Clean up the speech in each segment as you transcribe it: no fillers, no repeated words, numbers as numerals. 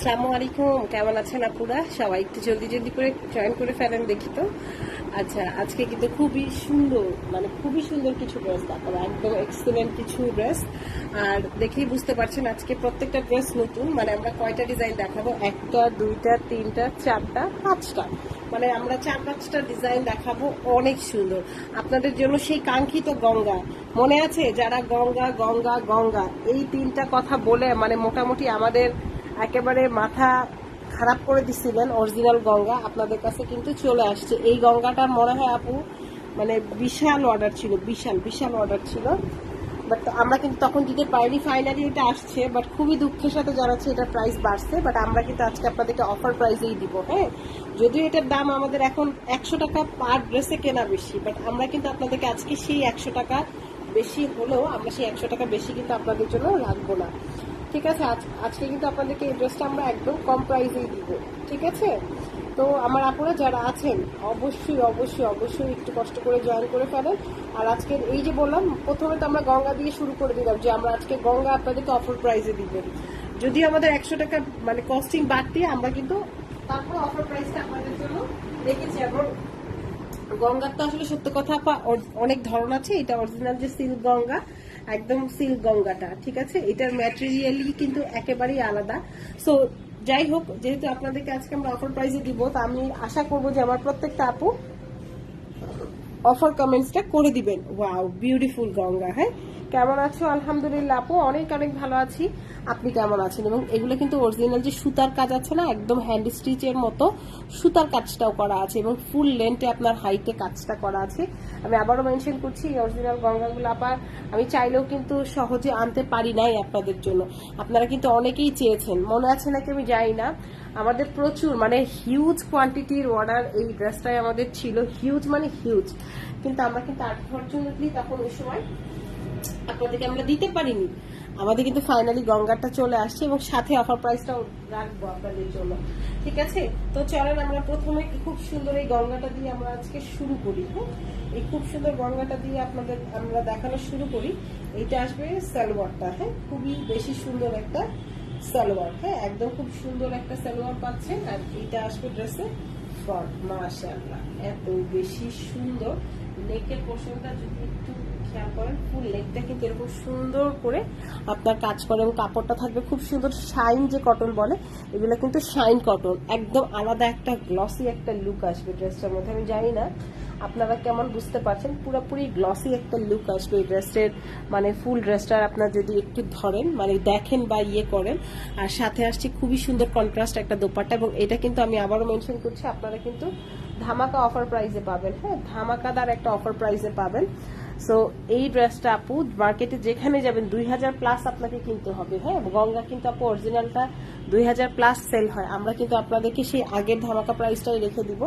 আসসালামু আলাইকুম, কেমন আছেন আপুরা? সবাই একটু জলদি জলদি করে জয়েন করে ফেলেন দেখি তো। আচ্ছা, আজকে কিন্তু খুবই সুন্দর, মানে খুবই সুন্দর কিছু ড্রেস দেখাবো, একদম এক্সিলেন্ট কিছু ড্রেস। আর দেখেই বুঝতে পারছেন আজকে প্রত্যেকটা ড্রেস নতুন। মানে আমরা কয়টা ডিজাইন দেখাবো? একটা, দুইটা, তিনটা, চারটা, পাঁচটা, মানে আমরা 4-5টা ডিজাইন দেখাবো। অনেক সুন্দর আপনাদের জন্য সেই কাঙ্ক্ষিত গঙ্গা। মনে আছে যারা গঙ্গা গঙ্গা গঙ্গা এই তিনটা কথা বলে মানে মোটামুটি আমাদের একেবারে মাথা খারাপ করে দিছিলেন, অরিজিনাল গঙ্গা আপনাদের কাছে কিন্তু চলে আসছে। এই গঙ্গাটার মনে হয় আপু মানে বিশাল অর্ডার ছিল, বিশাল বিশাল অর্ডার ছিল, বাট আমরা কিন্তু তখন দিতে পারিনি। ফাইনালি এটা আসছে, বাট খুবই দুঃখের সাথে জানাচ্ছি এটার প্রাইস বাড়ছে, বাট আমরা কিন্তু আজকে আপনাদেরকে অফার প্রাইসেই দিব। হ্যাঁ, যদিও এটার দাম আমাদের এখন 100 টাকা পার ড্রেসে কেনা বেশি, বাট আমরা কিন্তু আপনাদেরকে আজকে সেই 100 টাকা বেশি হলেও আমরা সেই 100 টাকা বেশি কিন্তু আপনাদের জন্য রাখবো না। ঠিক আছে, আজকে কিন্তু আপনাদেরকে এই ড্রেসটা আমরা একদম কম প্রাইসেই দিব। ঠিক আছে, তো আমার আপুরা যারা আছেন অবশ্যই অবশ্যই অবশ্যই একটু কষ্ট করে জয়েন করে ফেলেন। আর আজকের এই যে বললাম প্রথমে তো আমরা গঙ্গা দিয়ে শুরু করে দিলাম যে আমরা আজকে গঙ্গা আপনাদেরকে অফার প্রাইসে দিবেন। যদিও আমাদের 100 টাকা মানে কস্টিং বাদ দিয়ে আমরা কিন্তু তারপর অফার প্রাইসটা আপনাদের জন্য রেখেছি। এবং গঙ্গার তো আসলে সত্য কথা অনেক ধরন আছে। এটা অরিজিনাল যে সিল্ক গঙ্গা, একদম সিল্ক গঙ্গাটা, ঠিক আছে, এটার ম্যাটেরিয়ালই কিন্তু একেবারেই আলাদা। সো যাই হোক, যেহেতু আপনাদেরকে আজকে আমরা অফার প্রাইসে দিব, তো আমি আশা করবো যে আমার প্রত্যেকটা আপু অফার কমেন্টসটা করে দিবেন। Wow, beautiful Ganga. হ্যাঁ, কেমন আছো? আলহামদুলিল্লাহ আপু, অনেক অনেক ভালো আছি। আপনি কেমন আছেন? এবং এগুলো কিন্তু অরিজিনাল যে সুতার কাজ আছে না, একদম হ্যান্ড স্টিচের মতো সুতার কাজটাও করা আছে এবং ফুল লেন্থে আপনার হাইটে কাজটা করা আছে। আমি আবারও মেনশন করছি এই অরিজিনাল গঙ্গাগুলো আবার আমি চাইলেও কিন্তু সহজে আনতে পারি নাই আপনাদের জন্য। আপনারা কিন্তু অনেকেই চেয়েছেন, মনে আছে নাকি আমি জানি না। আমাদের প্রচুর মানে হিউজ কোয়ান্টিটির অর্ডার এই ড্রেসটাই আমাদের ছিল, হিউজ মানে হিউজ, কিন্তু আমরা কিন্তু আনফরচুনেটলি তখন ওই সময় আপনাদেরকে আমরা দিতে পারিনি। আমাদের কিন্তু ফাইনালি গঙ্গাটা চলে আসছে এবং সাথে অফার প্রাইসটাও রাখবো আপনাদের জন্য। ঠিক আছে, তো চলেন আমরা প্রথমে খুব সুন্দর এই গঙ্গাটা দিয়ে আমরা আজকে শুরু করি। হ্যাঁ, এই খুব সুন্দর গঙ্গাটা দিয়ে আপনাদের আমরা দেখানো শুরু করি। এইটা আসবে সালোয়ারটা। হ্যাঁ, খুবই বেশি সুন্দর একটা সালোয়ার। হ্যাঁ, একদম খুব সুন্দর একটা সালোয়ার পাচ্ছেন। আর এইটা আসবে ড্রেসে ফ্রন্ট। মাশাআল্লাহ, এত বেশি সুন্দর। নেকের পোর্শনটা যদি একটু খেয়াল করেন, ফুল লেগটা কিন্তু এরকম সুন্দর করে আপনার কাজ করে এবং কাপড়টা থাকবে খুব সুন্দর শাইন, যে কটন বলে এগুলো কিন্তু শাইন কটন। একদম আলাদা একটা গ্লসি একটা লুক আসবে ড্রেসটার মধ্যে। আমি জানি না আপনারা কেমন বুঝতে পারছেন, পুরোপুরি গ্লসি একটা লুক আসবে এই ড্রেসের। মানে ফুল ড্রেসটার আপনার যদি একটু ধরেন মানে দেখেন বা ইয়ে করেন। আর সাথে আসছে খুবই সুন্দর কন্ট্রাস্ট একটা দোপাট্টা, এবং এটা কিন্তু আমি আবারও মেনশন করছি আপনারা কিন্তু ধামাকা অফার প্রাইসে পাবেন। হ্যাঁ, ধামাকাদার একটা অফার প্রাইসে পাবেন। সো এই ড্রেসটা আপু মার্কেটে যেখানে যাবেন 2000 প্লাস আপনাকে কিনতে হবে। হ্যাঁ, গঙ্গা কিন্তু আপু অরিজিনালটা 2000 প্লাস সেল হয়। আমরা কিন্তু আপনাদেরকে সেই আগের ধামাকা প্রাইসটাই রেখে দিব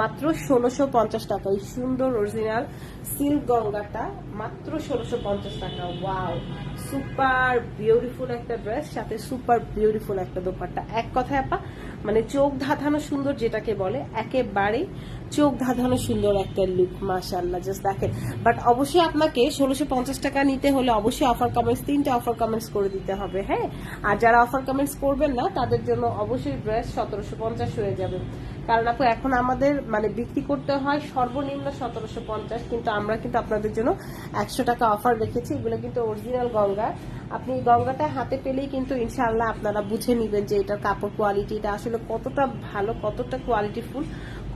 মাত্র 1650 টাকা। এই সুন্দর অরিজিনাল সিল্ক গঙ্গাটা মাত্র 1650 টাকা। ওয়াও, সুপার বিউটিফুল একটা ড্রেস, সাথে সুপার বিউটিফুল একটা দোপাট্টা। এক কথায় আপা মানে চোখ ধাঁধানো সুন্দর যেটাকে বলে, একেবারে চোখ ধাঁধানো সুন্দর একটা লুক। মাশাআল্লাহ, জাস্ট দেখেন। বাট অবশ্যই আপনাকে 1650 টাকা নিতে হলে অবশ্যই অফার কমেন্টস, 3টা অফার কমেন্টস করে দিতে হবে। হ্যাঁ, আর যারা অফার কমেন্টস করবেন না তাদের জন্য অবশ্যই ড্রেস 1750 হয়ে যাবে। কারণ আপু এখন আমাদের মানে বিক্রি করতে হয় সর্বনিম্ন 1750, কিন্তু আমরা কিন্তু আপনাদের জন্য 100 টাকা অফার রেখেছি। এগুলো কিন্তু অরিজিনাল গঙ্গা। আপনি গঙ্গাটা হাতে পেলেই কিন্তু ইনশাআল্লাহ আপনারা বুঝে নেবেন যে এটার কাপড় কোয়ালিটিটা আসলে কতটা ভালো, কতটা কোয়ালিটিফুল,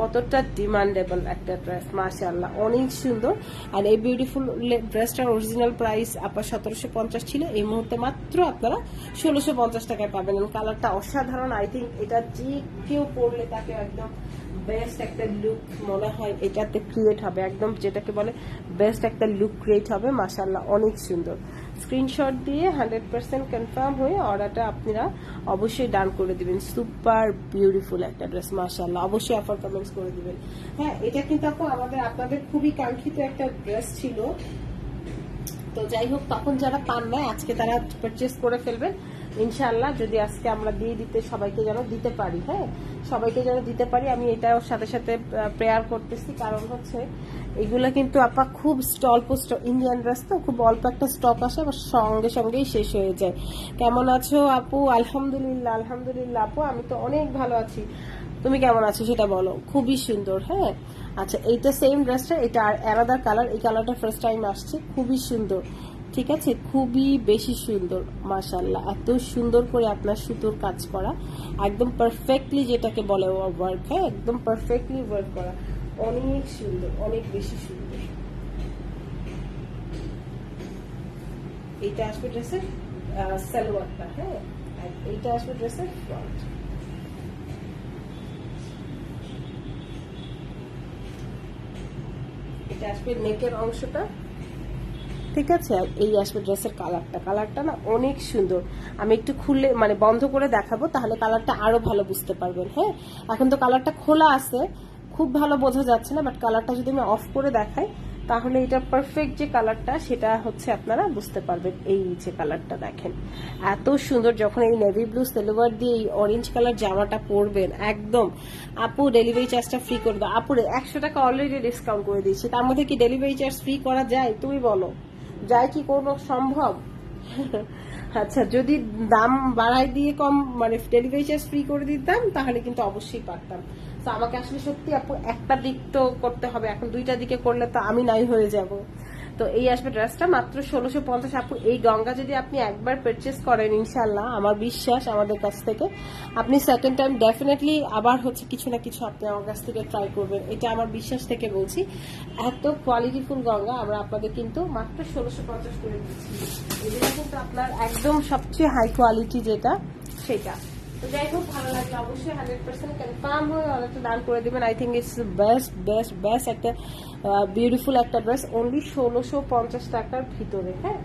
কতটা ডিমান্ডেবল একটা ড্রেস। মাশাআল্লাহ, অনেক সুন্দর। আর এই বিউটিফুল ড্রেসটার অরিজিনাল প্রাইস আপনার 1750 ছিল, এই মুহূর্তে মাত্র আপনারা 1650 টাকায় পাবেন। কালারটা অসাধারণ। আই থিঙ্ক এটা যে কেউ পরলে তাকে একদম বেস্ট একটা লুক মনে হয় এটাতে ক্রিয়েট হবে, একদম যেটাকে বলে বেস্ট একটা লুক ক্রিয়েট হবে। মাশাআল্লাহ, অনেক সুন্দর। স্ক্রিনশট দিয়ে 100% কনফার্ম হয়ে অর্ডারটা আপনারা অবশ্যই ডান করে দিবেন। সুপার বিউটিফুল একটা ড্রেস। মাশাআল্লাহ, অবশ্যই অফার কমেন্টস করে দিবেন। হ্যাঁ, এটা কিন্তু আপু আপনাদের খুবই কাঙ্ক্ষিত একটা ড্রেস ছিল। তো যাই হোক, তখন যারা পান না আজকে তারা পারচেস করে ফেলবেন। ইনশাআল্লাহ যদি আজকে আমরা দিয়ে দিতে সবাইকে যেন দিতে পারি, হ্যাঁ সবাইকে যেন দিতে পারি, আমি এটাও সাথে সাথে প্রেয়ার করতেছি। কারণ হচ্ছে এগুলো কিন্তু আপা খুব অল্প ইন্ডিয়ান ড্রেস তো খুব অল্প একটা স্টক আসে, আবার সঙ্গে সঙ্গেই শেষ হয়ে যায়। কেমন আছো আপু? আলহামদুলিল্লাহ আলহামদুলিল্লাহ আপু, আমি তো অনেক ভালো আছি। তুমি কেমন আছো সেটা বলো। খুবই সুন্দর। হ্যাঁ আচ্ছা, এইটা সেম ড্রেসটা, এটা আর আলাদা কালার, এই কালারটা ফার্স্ট টাইম আসছে, খুবই সুন্দর। ঠিক আছে, খুবই বেশি সুন্দর মাশাআল্লাহ, এত সুন্দর করে আপনার সুতোর কাজ করা, একদম পারফেক্টলি যেটাকে বলে ওয়ার্ক, হ্যাঁ একদম পারফেক্টলি ওয়ার্ক করা, অনেক সুন্দর, অনেক বেশি সুন্দর। এইটা আসবে ড্রেসের সালোয়ারটা, হ্যাঁ আর এইটা আসবে ড্রেসের ফ্রন্ট। এটা আসবে নেকের অংশটা, ঠিক আছে। আর এই আসবে ড্রেসের কালারটা, কালারটা না অনেক সুন্দর। আমি একটু খুলে মানে বন্ধ করে দেখাবো, তাহলে কালারটা আরো ভালো বুঝতে পারবেন। হ্যাঁ এখন তো কালারটা খোলা আছে, খুব ভালো বোঝা যাচ্ছে না, বাট কালারটা যদি আমি অফ করে দেখাই তাহলে এটা পারফেক্ট যে কালারটা সেটা হচ্ছে আপনারা বুঝতে পারবেন। এই যে কালারটা দেখেন এত সুন্দর, যখন এই নেভি ব্লু সিলভার দিয়ে এই অরেঞ্জ কালার জামাটা পরবেন একদম। আপু ডেলিভারি চার্জটা ফ্রি করে দাও। আপুরে 100 টাকা অলরেডি ডিসকাউন্ট করে দিচ্ছি, তার মধ্যে কি ডেলিভারি চার্জ ফ্রি করা যায় তুমি বলো? যায় কি কোনো সম্ভব? আচ্ছা যদি দাম বাড়াই দিয়ে কম মানে ডেলিভারি চার্জ ফ্রি করে দিতাম তাহলে কিন্তু অবশ্যই পারতাম। তো আমাকে আসলে সত্যি আপু একটা দিক তো করতে হবে, এখন দুইটা দিকে করলে তো আমি নাই হয়ে যাব। তো এই আসবে ড্রেসটা মাত্র 1650। আপু এই গঙ্গা যদি আপনি একবার পারচেস করেন ইনশাল্লাহ আমার বিশ্বাস আমাদের কাছ থেকে আপনি সেকেন্ড টাইম ডেফিনেটলি আবার হচ্ছে কিছু না কিছু আপনি আমার কাছ থেকে ট্রাই করবেন, এটা আমার বিশ্বাস থেকে বলছি। এত কোয়ালিটিফুল গঙ্গা আমরা আপনাদের কিন্তু মাত্র 1650 করে দিচ্ছি। এগুলো কিন্তু আপনার একদম সবচেয়ে হাই কোয়ালিটি যেটা সেটা। তো যাই হোক ভালো লাগলে অবশ্যই 100% কনফার্ম হয়ে অর্ডারটা ডান করে দেবেন। I think it's best best best একটা বিউটিফুল একটা ড্রেস, অনলি 1650 টাকার ভিতরে। হ্যাঁ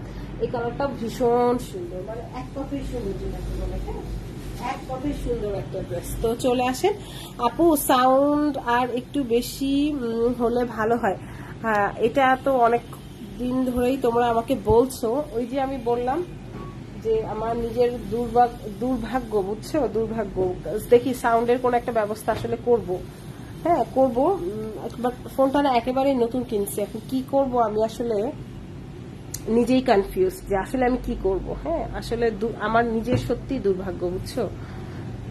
এই কালারটা ভীষণ সুন্দর, মানে এক কথাই সুন্দর যেটাকে বলে, হ্যাঁ এক কথাই সুন্দর একটা ড্রেস। তো চলে আসেন আপু, সাউন্ড আর একটু বেশি হলে ভালো হয়। হ্যাঁ এটা তো অনেক দিন ধরেই তোমরা আমাকে বলছো, ওই যে আমি বললাম যে আমার নিজের দুর্ভাগ্য বুঝছো, দুর্ভাগ্য। দেখি সাউন্ডের কোন একটা ব্যবস্থা আসলে করব, হ্যাঁ করব। বাট ফোনটা না একেবারেই নতুন কিনছি, এখন কি করব আমি আসলে নিজেই কনফিউজ যে আসলে আমি কি করব। হ্যাঁ আসলে আমার নিজের সত্যি দুর্ভাগ্য বুঝছো,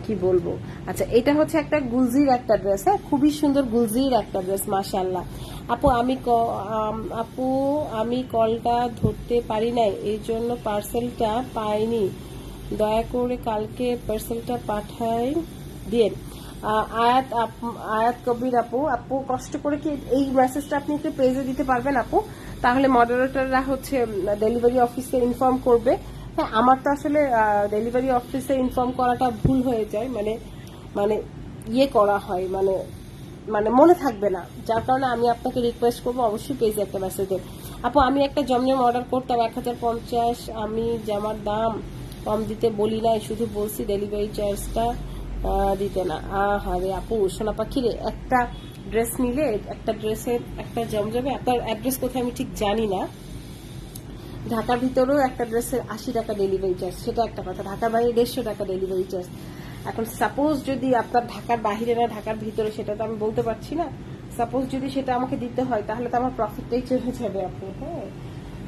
কি বলবো। আচ্ছা এটা হচ্ছে একটা গুলজির একটা ড্রেস, হ্যাঁ খুবই সুন্দর গুলজির একটা ড্রেস মাশাআল্লাহ। আপু আপু আমি কলটা ধরতে পারি নাই, এই জন্য পার্সেলটা পাইনি, দয়া করে কালকে পার্সেলটা পাঠাই দিন। আয়াত কবির আপু, আপু কষ্ট করে কি এই মেসেজটা আপনি একটু পেজে দিতে পারবেন আপু? তাহলে মডারেটররা হচ্ছে ডেলিভারি অফিসে ইনফর্ম করবে। হ্যাঁ আমার তো আসলে ডেলিভারি অফিসে ইনফর্ম করাটা ভুল হয়ে যায়, মানে মানে ইয়ে করা হয়, মানে মানে মনে থাকবে না, যার কারণে আমি আপনাকে রিকোয়েস্ট করবো অবশ্যই পেজে একটা মেসেজ দেন। আপু আমি একটা জমজম অর্ডার করতাম 1050, আমি জামার দাম কম দিতে বলি নাই, শুধু বলছি ডেলিভারি চার্জটা দিতে না। আরে আপু সোনা পাখি রে, একটা ড্রেস নিলে একটা ড্রেসের একটা জমজমে আপনার অ্যাড্রেস কোথায় আমি ঠিক জানি না, ঢাকার ভিতরেও একটা ড্রেসের 80 টাকা ডেলিভারি চার্জ, সেটা একটা কথা। ঢাকার বাইরে 150 টাকা ডেলিভারি চার্জ। এখন সাপোজ যদি আপনার ঢাকার বাইরে না ঢাকার ভিতরে সেটা তো আমি বলতে পারছি না, সাপোজ যদি সেটা আমাকে দিতে হয় তাহলে তো আমার প্রফিটটাই চলে যাবে আপু। হ্যাঁ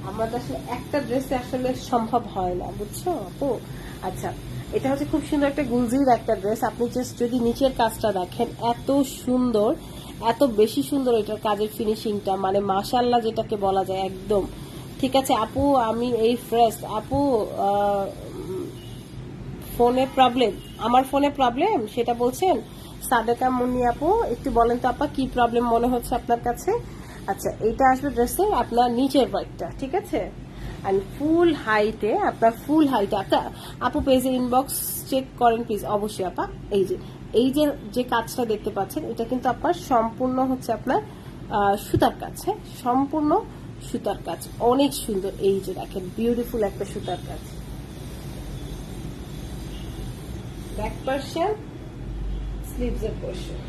আমাদের আসলে একটা ড্রেসে আসলে সম্ভব হয় না বুঝছো আপু। আচ্ছা এটা হচ্ছে খুব সুন্দর একটা গুলজির একটা ড্রেস, আপনি জাস্ট যদি নিচের কাজটা দেখেন এত সুন্দর, এত বেশি সুন্দর এটার কাজের ফিনিশিংটা, মানে মাশাআল্লাহ যেটাকে বলা যায় একদম। ঠিক আছে আপু আমি এই ফ্রেশ আপু, ফোনে প্রবলেম, আমার ফোনে প্রবলেম সেটা বলছেন? সাদেকা মুন্নি আপু একটু বলেন তো আপা কি প্রবলেম মনে হচ্ছে আপনার কাছে? আচ্ছা এইটা আসবে ড্রেসের আপনার নিচের পার্টটা, ঠিক আছে। এন্ড ফুল হাইটে আপনার ফুল হাইটে একটা আপু পেজে ইনবক্স চেক করেন প্লিজ। অবশ্যই আপা, এই যে এই যে যে কাজটা দেখতে পাচ্ছেন এটা কিন্তু আপনার সম্পূর্ণ হচ্ছে আপনার সুতার কাজ, হ্যাঁ সম্পূর্ণ সুতার কাজ, অনেক সুন্দর। এই যে দেখেন বিউটিফুল একটা সুতার কাজ, ব্যাক পার্সন স্লিভস এর পোর্শন।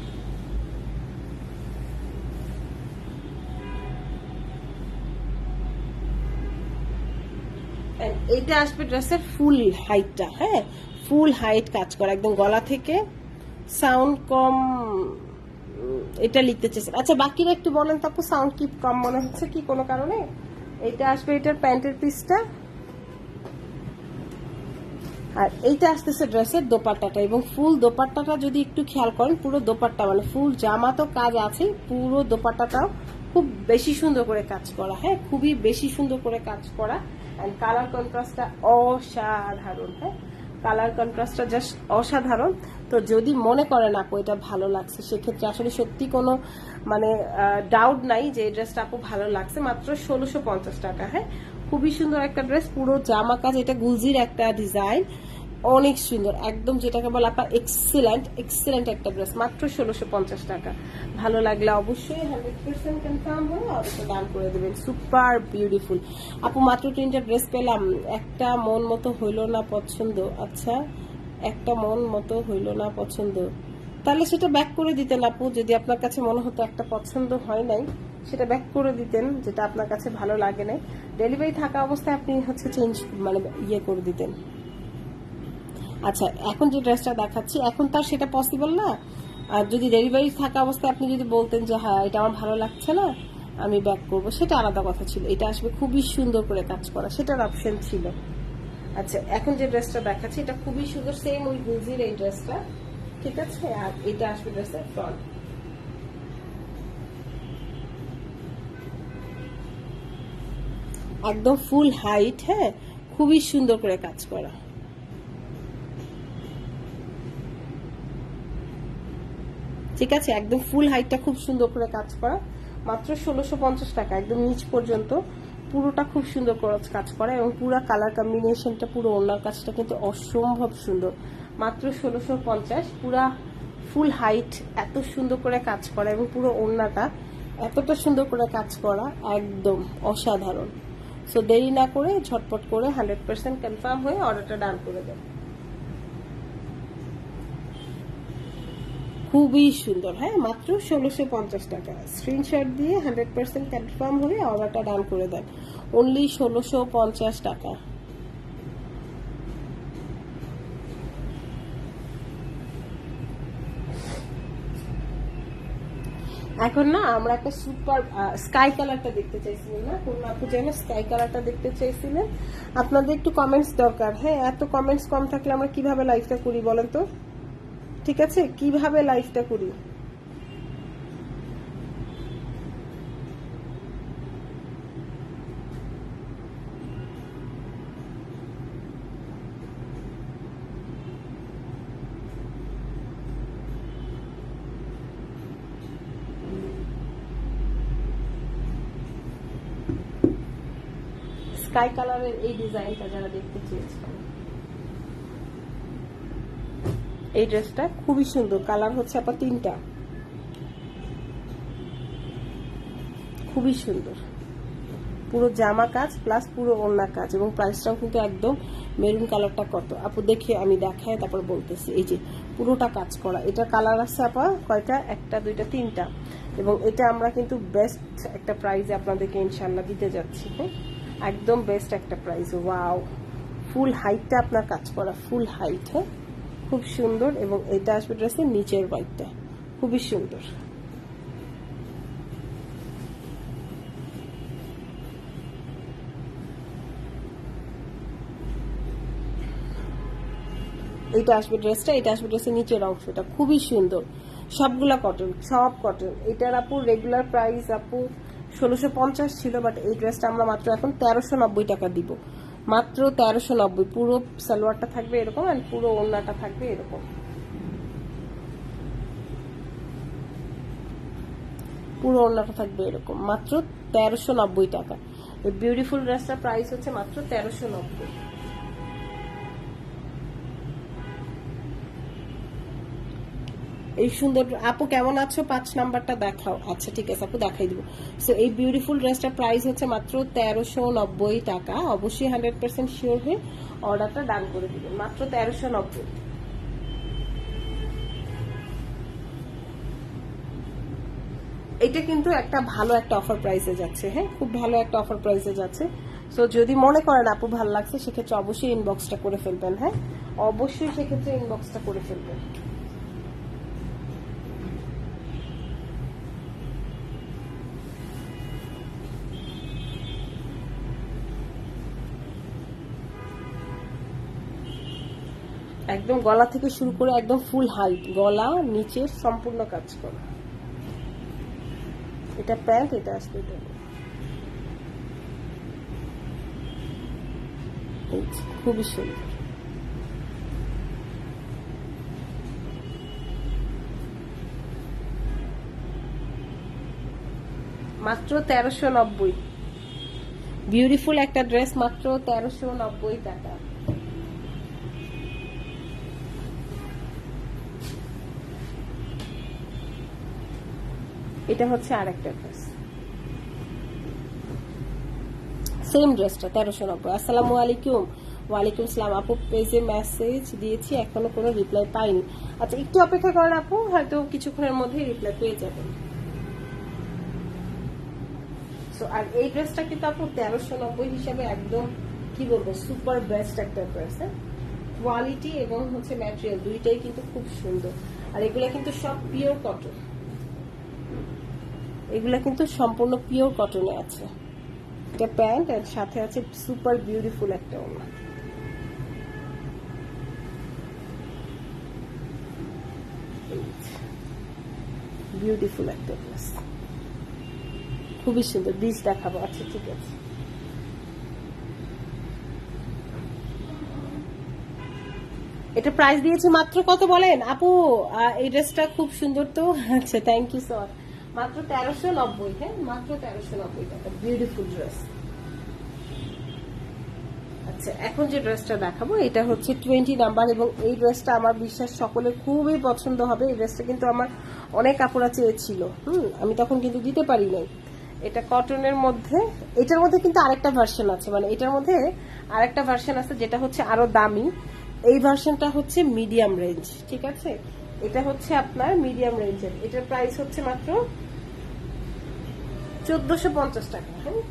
এইটা আসবে ড্রেসের ফুল হাইটটা, হ্যাঁ ফুল হাইট কাজ করা একদম গলা থেকে সাউন্ড কম, এটা লিখতে চেয়েছেন। আচ্ছা বাকিরা একটু বলেন তো আপু, সাউন্ড কি কম মনে হচ্ছে কি কোনো কারণে? এটা আসবে এটার প্যান্টের পিসটা, আর এইটা আসতেছে ড্রেসের দোপাট্টাটা, এবং ফুল দোপাট্টাটা যদি একটু খেয়াল করেন, পুরো দোপাট্টা মানে ফুল জামা তো কাজ আছে, পুরো দোপাট্টাটাও খুব বেশি সুন্দর করে কাজ করা, হ্যাঁ খুবই বেশি সুন্দর করে কাজ করা। অ্যান্ড কালার কন্ট্রাস্টটা অসাধারণ, হ্যাঁ কালার কন্ট্রাস্টটা জাস্ট অসাধারণ। তো যদি মনে করেন আপু এটা ভালো লাগছে, সেক্ষেত্রে আসলে সত্যি কোনো মানে ডাউট নাই যে এই ড্রেসটা আপু ভালো লাগছে। মাত্র 1650 টাকা, হ্যাঁ খুবই সুন্দর একটা ড্রেস, পুরো জামা কাজ, এটা গুলজির একটা ডিজাইন, অনেক সুন্দর একদম, যেটাকে বলে আপনার এক্সিলেন্ট এক্সিলেন্ট একটা ড্রেস, মাত্র 1650 টাকা। ভালো লাগলে অবশ্যই 100% কনফার্ম হয়ে অর্ডারটা দান করে দেবেন। সুপার বিউটিফুল আপু, মাত্র 3টা ড্রেস পেলাম, একটা মন মতো হইল না পছন্দ। আচ্ছা একটা মন মতো হইল না পছন্দ, তাহলে সেটা ব্যাক করে দিতেন আপু, যদি আপনার কাছে মনে হতো একটা পছন্দ হয় নাই, সেটা ব্যাক করে দিতেন, যেটা আপনার কাছে ভালো লাগে নাই। ডেলিভারি থাকা অবস্থায় আপনি হচ্ছে চেঞ্জ মানে ইয়ে করে দিতেন। আচ্ছা এখন যে ড্রেসটা দেখাচ্ছি এখন তার সেটা পসিবল না, আর যদি ডেলিভারি থাকা অবস্থায় আপনি যদি বলতেন যে হ্যাঁ এটা আমার ভালো লাগছে না আমি ব্যাক করব, সেটা আলাদা কথা ছিল। এটা আসবে খুবই সুন্দর করে কাজ করা, সেটার অপশন ছিল। আচ্ছা এখন যে ড্রেসটা দেখাচ্ছি এটা খুবই সুন্দর, সেম ওই গুলজির এই ড্রেসটা, ঠিক আছে। আর এটা আসবে ড্রেসের ফ্রন্ট, একদম ফুল হাইট, হ্যাঁ খুবই সুন্দর করে কাজ করা। ঠিক আছে একদম ফুল হাইটটা খুব সুন্দর করে কাজ করা, মাত্র 1650 টাকা, একদম নিচ পর্যন্ত পুরোটা খুব সুন্দর করে কাজ করা, এবং পুরো কালার কম্বিনেশনটা পুরো ওনার কাজটা কিন্তু অসম্ভব সুন্দর। মাত্র 1650, পুরা ফুল হাইট এত সুন্দর করে কাজ করা, এবং পুরো ওড়নাটা এতটা সুন্দর করে কাজ করা, একদম অসাধারণ। সো দেরি না করে ঝটপট করে 100% কনফার্ম হয়ে অর্ডারটা ডান করে দেন। খুবই সুন্দর, হ্যাঁ মাত্র 1650 টাকা, স্ক্রিনশট দিয়ে 100% কনফার্ম হয়ে অর্ডারটা ডান করে দেন, অনলি 1650 টাকা। এখন না আমরা একটা সুপার স্কাই কালারটা দেখতে চাইছিলাম, না কোন আপু যেন স্কাই কালারটা দেখতে চাইছিলেন, আপনাদের একটু কমেন্টস দরকার, হ্যাঁ এত কমেন্টস কম থাকলে আমরা কিভাবে লাইভটা করি বলেন তো, ঠিক আছে কিভাবে লাইভটা করি। স্কাই কালারের এই ডিজাইনটা যারা দেখতে চেয়েছিলেন, এই ড্রেসটা খুবই সুন্দর, কালার হচ্ছে আপনার 3টা, খুবই সুন্দর, পুরো জামা কাজ প্লাস পুরো ওড়না কাজ, এবং প্রাইসটাও কিন্তু একদম মেরুন কালারটা কত আপু দেখে আমি দেখাই তারপর বলতেছি। এই যে পুরোটা কাজ করা, এটা কালার আছে আপা কয়টা, 1টা 2টা 3টা, এবং এটা আমরা কিন্তু বেস্ট একটা প্রাইসে আপনাদেরকে ইনশাল্লাহ দিতে যাচ্ছি, হ্যাঁ একদম বেস্ট একটা প্রাইস। ওয়াও ফুল হাইটটা আপনার কাজ করা, ফুল হাইট, হ্যাঁ খুব সুন্দর, এবং এটা আসবে ড্রেসের নিচের বাইকটা খুবই সুন্দর। এটা আসবে ড্রেসটা, এটা আসবে ড্রেসের নিচের অংশটা খুবই সুন্দর, সবগুলা কটন, সব কটন। এটার আপু রেগুলার প্রাইস আপু 1650 ছিল, বাট এই ড্রেসটা আমরা মাত্র এখন 1390 টাকা দিব, মাত্র 1390। পুরো সালোয়ারটা থাকবে এরকম, আর পুরো ওড়নাটা থাকবে এরকম, পুরো ওড়নাটা থাকবে এরকম, মাত্র 1390 টাকা। এই বিউটিফুল ড্রেসটার প্রাইস হচ্ছে মাত্র 1390। এই সুন্দর আপু কেমন আছো, 5 নাম্বারটা দেখাও। আচ্ছা ঠিক আছে আপু দেখাই দিব। সো এই বিউটিফুল ড্রেসটার প্রাইস হচ্ছে মাত্র 1390 টাকা, অবশ্যই 100% শিওর হয়ে অর্ডারটা ডান করে দিবেন, মাত্র 1390। এটা কিন্তু একটা ভালো একটা অফার প্রাইসে যাচ্ছে, হ্যাঁ খুব ভালো একটা অফার প্রাইসে যাচ্ছে, সো যদি মনে করেন আপু ভালো লাগছে সেক্ষেত্রে অবশ্যই ইনবক্সটা করে ফেলবেন। হ্যাঁ, অবশ্যই সেক্ষেত্রে ইনবক্সটা করে ফেলবেন। একদম গলা থেকে শুরু করে একদম ফুল হাইট, গলা নিচের সম্পূর্ণ কাজ করা। এটা প্যান্ট, এটা আসবে এটা। খুবই সুন্দর। মাত্র 1390। বিউটিফুল একটা ড্রেস, মাত্র 1390 টাকা। এটা হচ্ছে আরেকটা ড্রেস, সেম ড্রেসটা 1390। আসসালামু আলাইকুম। ওয়ালাইকুম আসসালাম আপু, পেজে মেসেজ দিয়েছি এখনো কোনো রিপ্লাই পাইনি। আচ্ছা একটু অপেক্ষা করেন আপু, হয়তো কিছুক্ষণের মধ্যেই রিপ্লাই পেয়ে যাবেন। আর এই ড্রেসটা কিন্তু আপু 1390 হিসাবে একদম কি বলবো সুপার বেস্ট একটা ড্রেস। কোয়ালিটি এবং হচ্ছে ম্যাটেরিয়াল দুইটাই কিন্তু খুব সুন্দর। আর এগুলা কিন্তু সব পিওর কটন, এগুলা কিন্তু সম্পূর্ণ পিওর কটনে আছে। এটা প্যান্ট আর সাথে আছে সুপার বিউটিফুল একটা ওড়না। বিউটিফুল একটা ড্রেস, খুবই সুন্দর। ডিস দেখাবো, আচ্ছা ঠিক আছে। এটা প্রাইস দিয়েছি মাত্র কত বলেন আপু? এই ড্রেসটা খুব সুন্দর তো। আচ্ছা থ্যাংক ইউ সো মাচ। মাত্র 1390। হ্যাঁ, মাত্র 1390 টাকা। Beautiful dress. আচ্ছা এখন যে ড্রেসটা দেখাবো এটা হচ্ছে 20 নাম্বার, এবং এই ড্রেসটা আমার বিশ্বাস সকলের খুবই পছন্দ হবে। এই ড্রেসটা কিন্তু আমার অনেক কাপড়া চেয়েছিল, আমি তখন কিন্তু দিতে পারি নাই। এটা কটনের মধ্যে, এটার মধ্যে কিন্তু আরেকটা ভার্সন আছে, মানে এটার মধ্যে আরেকটা ভার্সন আছে যেটা হচ্ছে আরো দামি। এই ভার্সনটা হচ্ছে মিডিয়াম রেঞ্জ, ঠিক আছে? এটা হচ্ছে আপনার মিডিয়াম রেঞ্জের। এটার প্রাইস হচ্ছে মাত্র 1450 টাকা। হ্যাঁ,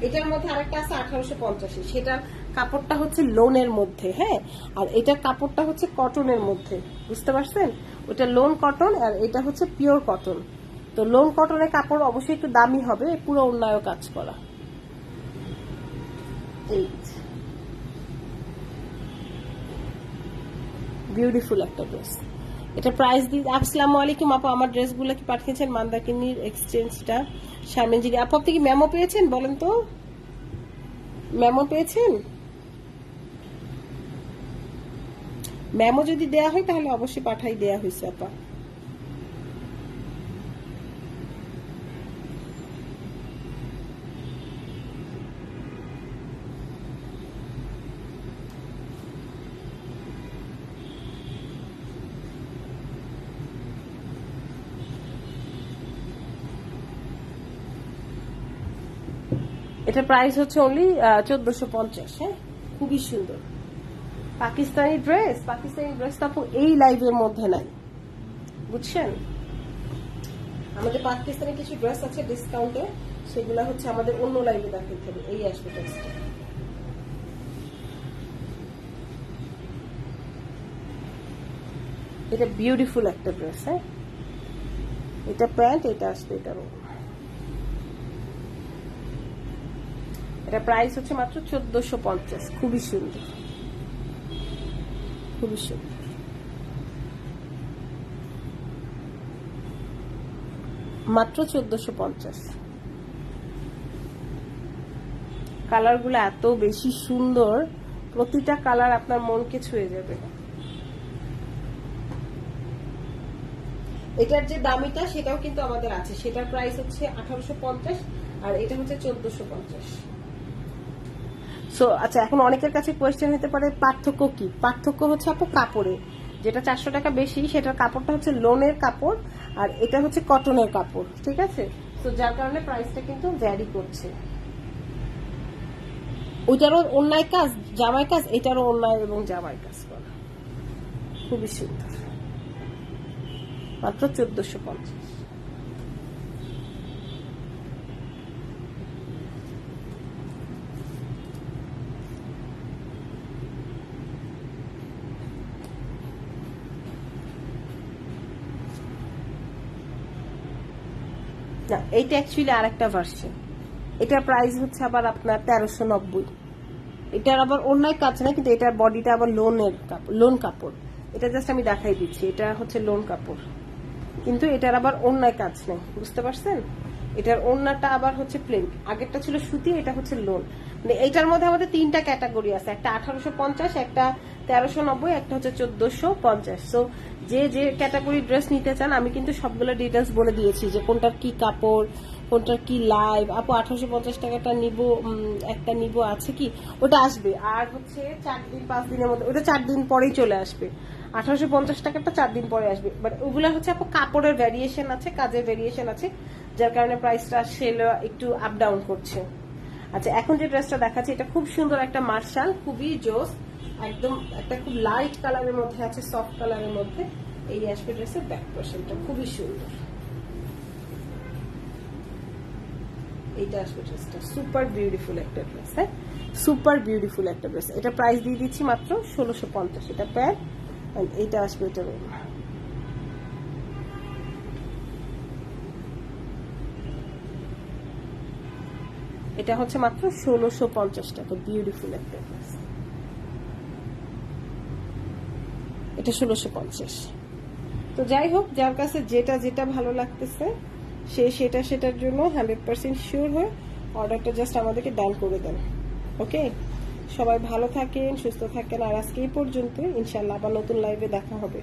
এটার মধ্যে আরেকটা আছে 1850, সেটার কাপড়টা হচ্ছে লোনের মধ্যে। হ্যাঁ, আর এটার কাপড়টা হচ্ছে কটনের মধ্যে, বুঝতে পারছেন? ওটা লোন কটন আর এটা হচ্ছে পিওর কটন। তো লোন কটনের কাপড় অবশ্যই একটু দামি হবে, পুরো অন্যায় কাজ করা। এই বিউটিফুল একটা ড্রেস। এটা প্রাইস দিয়ে। আসসালামু আলাইকুম আপু, আমার ড্রেসগুলো কি পাঠিয়েছেন? মান্দাকিনীর এক্সচেঞ্জটা শারমিনজি আপু, আপনি কি মেমো পেয়েছেন বলেন তো? মেমো পেয়েছেন? মেমো যদি দেয়া হয় তাহলে অবশ্যই পাঠাই দেয়া হয়েছে আপা। এটা প্রাইস হচ্ছে অনলি 1450। হ্যাঁ, খুবই সুন্দর পাকিস্তানি ড্রেস। পাকিস্তানি ড্রেস তো আপু এই লাইভের মধ্যে নাই, বুঝছেন? আমাদের পাকিস্তানি কিছু ড্রেস আছে ডিসকাউন্টে, সেগুলা হচ্ছে আমাদের অন্য লাইভে দেখাতে হবে। এই আসবে ড্রেসটা, এটা বিউটিফুল একটা ড্রেস। হ্যাঁ, এটা প্যান্ট, এটা আসবে এটার। এটা প্রাইস হচ্ছে মাত্র 1450। খুবই সুন্দর, খুবই সুন্দর। মাত্র 1450। কালারগুলো এত বেশি সুন্দর, প্রতিটা কালার আপনার মনকে ছুঁয়ে যাবে। এটার যে দামিটা সেটাও কিন্তু আমাদের আছে, সেটার প্রাইস হচ্ছে 1850 আর এটা হচ্ছে 1450। সো আচ্ছা, এখন অনেকের কাছে কোয়েশ্চেন হতে পারে পার্থক্য কি? পার্থক্য হচ্ছে আপু কাপড়ে, যেটা 400 টাকা বেশি সেটার কাপড়টা হচ্ছে লোনের কাপড় আর এটা হচ্ছে কটনের কাপড়, ঠিক আছে? তো যার কারণে প্রাইসটা কিন্তু ভ্যারি করছে। ওইটারও অন্যায় কাজ, জামাই কাজ, এটারও অন্যায় এবং জামাই কাজ করা। খুবই সুন্দর, মাত্র 1450। না, এইটা অ্যাকচুয়ালি আরেকটা ভার্সন। এটার প্রাইস হচ্ছে আবার আপনার 1390। এটার আবার অন্যায় কাজ না, কিন্তু এটার বডিটা আবার লোন কাপড়। এটা জাস্ট আমি দেখাই দিচ্ছি, এটা হচ্ছে লোন কাপড়, কিন্তু এটার আবার অন্যায় কাজ নেই, বুঝতে পারছেন? এটার ওড়নাটা আবার হচ্ছে প্লেন, আগেরটা ছিল সুতি, এটা হচ্ছে লোন। মানে এইটার মধ্যে আমাদের 3টা ক্যাটাগরি আছে, একটা 1850, একটা 1390, একটা হচ্ছে 1450। সো যে যে ক্যাটাগরি ড্রেস নিতে চান আমি কিন্তু সবগুলো ডিটেলস বলে দিয়েছি, যে কোনটার কি কাপড়, কোনটার কি লাইভ। আপু 1850 টাকাটা নিব, একটা নিব আছে কি, ওটা আসবে আর হচ্ছে 4 দিন 5 দিনের মধ্যে, ওটা 4 দিন পরেই চলে আসবে। 1850 টাকাটা 4 দিন পরে আসবে, বাট ওগুলো হচ্ছে আপু কাপড়ের ভ্যারিয়েশন আছে, কাজের ভ্যারিয়েশন আছে, যার কারণে প্রাইসটা সেল একটু আপ ডাউন করছে। আচ্ছা, এখন যে ড্রেসটা দেখাচ্ছি এটা খুব সুন্দর একটা মার্শাল, খুবই জোস, একদম একটা খুব লাইট কালারের মধ্যে আছে, সফট কালারের মধ্যে। এই আসবে ড্রেসের ব্যাক পোর্শনটা খুবই সুন্দর। এইটা আসবে ড্রেসটা, সুপার বিউটিফুল একটা ড্রেস। হ্যাঁ, সুপার বিউটিফুল একটা ড্রেস। এটা প্রাইস দিয়ে দিচ্ছি মাত্র 1650। এটা প্যাড, এইটা আসবে এটা। এটা হচ্ছে মাত্র 1650 টাকা, বিউটিফুল একটা ড্রেস। এটা 1650। তো যাই হোক, যার কাছে যেটা যেটা ভালো লাগতেছে সে সেটার জন্য 100% শিওর হয়ে অর্ডারটা জাস্ট আমাদেরকে ডান করে দেন। ওকে, সবাই ভালো থাকেন, সুস্থ থাকেন, আর আজকে এই পর্যন্ত। ইনশাল্লাহ আবার নতুন লাইভে দেখা হবে।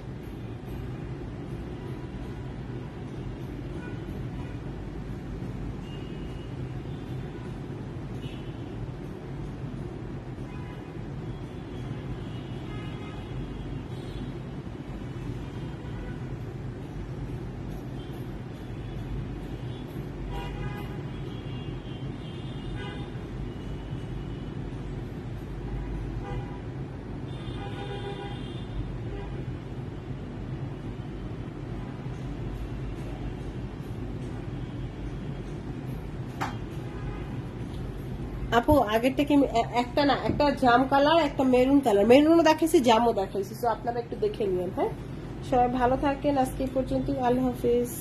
আপু আগেরটা কি একটা না, একটা জাম কালার, একটা মেরুন কালার, মেরুনও দেখাইছি, জামও দেখাইছি। তো আপনারা একটু দেখে নিন। হ্যাঁ, সবাই ভালো থাকেন, আজকে এই পর্যন্ত। আল্লাহ হাফিজ।